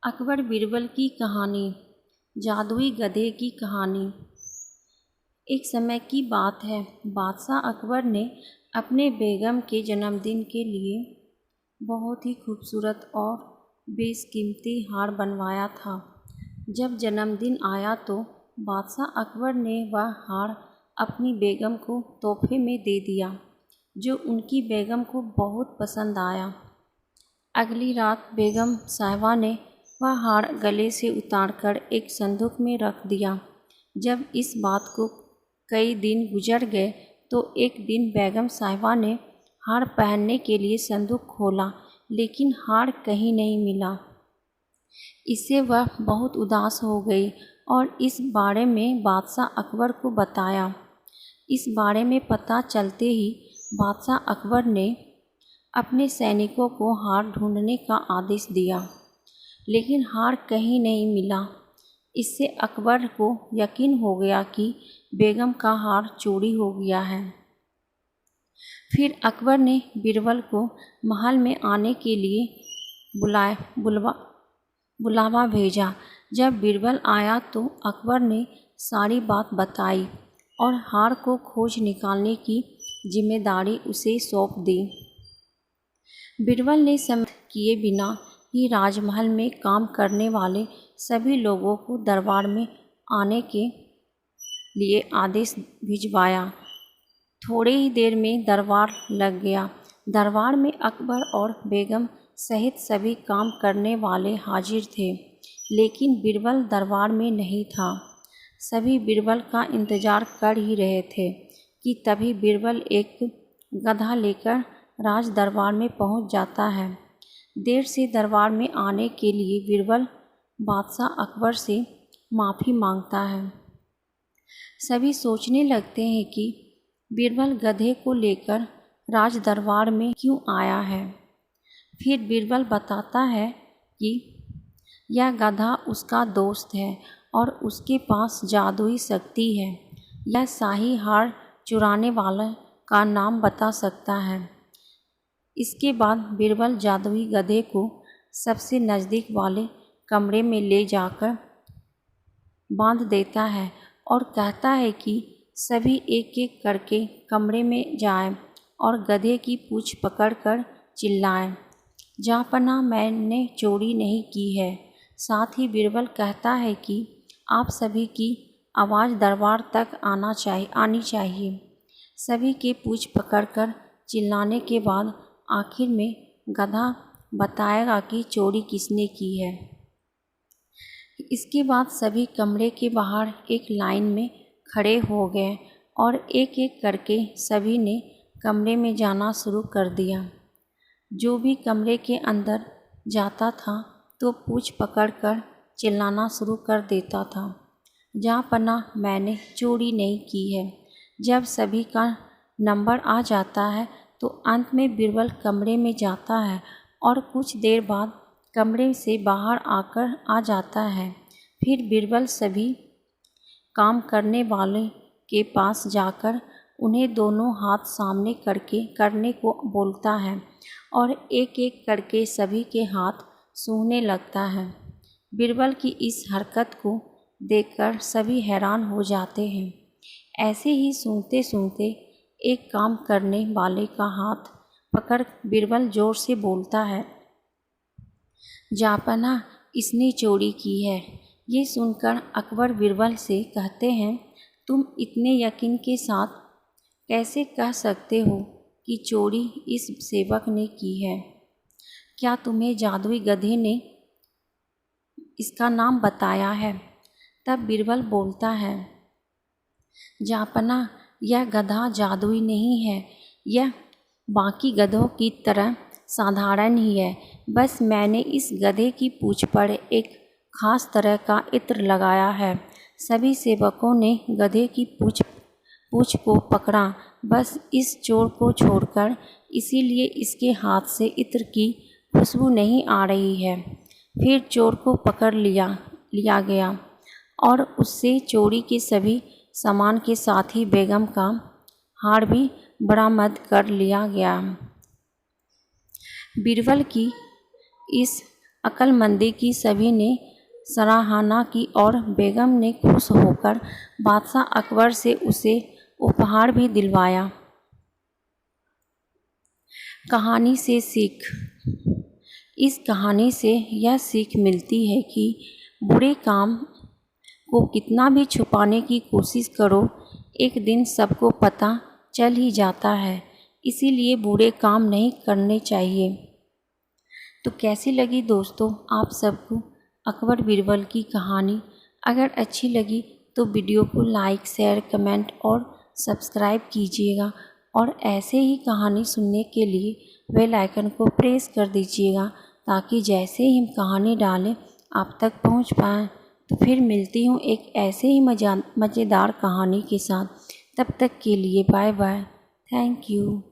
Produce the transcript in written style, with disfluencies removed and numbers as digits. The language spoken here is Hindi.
अकबर बीरबल की कहानी। जादुई गधे की कहानी। एक समय की बात है। बादशाह अकबर ने अपने बेगम के जन्मदिन के लिए बहुत ही खूबसूरत और बेशकीमती हार बनवाया था। जब जन्मदिन आया तो बादशाह अकबर ने वह हार अपनी बेगम को तोहफे में दे दिया, जो उनकी बेगम को बहुत पसंद आया। अगली रात बेगम साहिबा ने वह हार गले से उतारकर एक संदूक में रख दिया। जब इस बात को कई दिन गुजर गए तो एक दिन बेगम साहिबा ने हार पहनने के लिए संदूक खोला, लेकिन हार कहीं नहीं मिला। इससे वह बहुत उदास हो गई और इस बारे में बादशाह अकबर को बताया। इस बारे में पता चलते ही बादशाह अकबर ने अपने सैनिकों को हार ढूंढने का आदेश दिया, लेकिन हार कहीं नहीं मिला। इससे अकबर को यकीन हो गया कि बेगम का हार चोरी हो गया है। फिर अकबर ने बीरबल को महल में आने के लिए बुलावा भेजा। जब बीरबल आया तो अकबर ने सारी बात बताई और हार को खोज निकालने की जिम्मेदारी उसे सौंप दी। बीरबल ने समय किए बिना ही राजमहल में काम करने वाले सभी लोगों को दरबार में आने के लिए आदेश भिजवाया। थोड़े ही देर में दरबार लग गया। दरबार में अकबर और बेगम सहित सभी काम करने वाले हाजिर थे, लेकिन बीरबल दरबार में नहीं था। सभी बीरबल का इंतजार कर ही रहे थे कि तभी बीरबल एक गधा लेकर राज दरबार में पहुंच जाता है। देर से दरबार में आने के लिए बीरबल बादशाह अकबर से माफ़ी मांगता है। सभी सोचने लगते हैं कि बीरबल गधे को लेकर राज दरबार में क्यों आया है। फिर बीरबल बताता है कि यह गधा उसका दोस्त है और उसके पास जादुई शक्ति है। यह शाही हार चुराने वाले का नाम बता सकता है। इसके बाद बीरबल जादुई गधे को सबसे नज़दीक वाले कमरे में ले जाकर बांध देता है और कहता है कि सभी एक एक करके कमरे में जाएं और गधे की पूंछ पकड़कर चिल्लाएं, जहाँपनाह मैंने चोरी नहीं की है। साथ ही बीरबल कहता है कि आप सभी की आवाज़ दरबार तक आनी चाहिए। सभी के पूंछ पकड़कर चिल्लाने के बाद आखिर में गधा बताएगा कि चोरी किसने की है। इसके बाद सभी कमरे के बाहर एक लाइन में खड़े हो गए और एक एक करके सभी ने कमरे में जाना शुरू कर दिया। जो भी कमरे के अंदर जाता था तो पूंछ पकड़कर चिल्लाना शुरू कर देता था, जहाँपनाह मैंने चोरी नहीं की है। जब सभी का नंबर आ जाता है तो अंत में बीरबल कमरे में जाता है और कुछ देर बाद कमरे से बाहर आ जाता है। फिर बीरबल सभी काम करने वाले के पास जाकर उन्हें दोनों हाथ सामने करने को बोलता है और एक एक करके सभी के हाथ सूंघने लगता है। बीरबल की इस हरकत को देखकर सभी हैरान हो जाते हैं। ऐसे ही सूंघते सूंघते एक काम करने वाले का हाथ पकड़ बीरबल जोर से बोलता है, जहाँपनाह इसने चोरी की है। ये सुनकर अकबर बीरबल से कहते हैं, तुम इतने यकीन के साथ कैसे कह सकते हो कि चोरी इस सेवक ने की है? क्या तुम्हें जादुई गधे ने इसका नाम बताया है? तब बीरबल बोलता है, जहाँपनाह यह गधा जादुई नहीं है, यह बाकी गधों की तरह साधारण ही है। बस मैंने इस गधे की पूंछ पर एक खास तरह का इत्र लगाया है। सभी सेवकों ने गधे की पूंछ को पकड़ा, बस इस चोर को छोड़कर, इसीलिए इसके हाथ से इत्र की खुशबू नहीं आ रही है। फिर चोर को पकड़ लिया गया और उससे चोरी के सभी सामान के साथ ही बेगम का हार भी बरामद कर लिया गया। बीरबल की इस अक्लमंदी की सभी ने सराहना की और बेगम ने खुश होकर बादशाह अकबर से उसे उपहार भी दिलवाया। कहानी से सीख। इस कहानी से यह सीख मिलती है कि बुरे काम को कितना भी छुपाने की कोशिश करो, एक दिन सबको पता चल ही जाता है। इसीलिए बुरे काम नहीं करने चाहिए। तो कैसी लगी दोस्तों आप सबको अकबर बीरबल की कहानी? अगर अच्छी लगी तो वीडियो को लाइक, शेयर, कमेंट और सब्सक्राइब कीजिएगा और ऐसे ही कहानी सुनने के लिए बेल आइकन को प्रेस कर दीजिएगा ताकि जैसे ही हम कहानी डालें आप तक पहुंच पाएँ। तो फिर मिलती हूँ एक ऐसे ही मज़ेदार कहानी के साथ। तब तक के लिए बाय बाय। Thank you.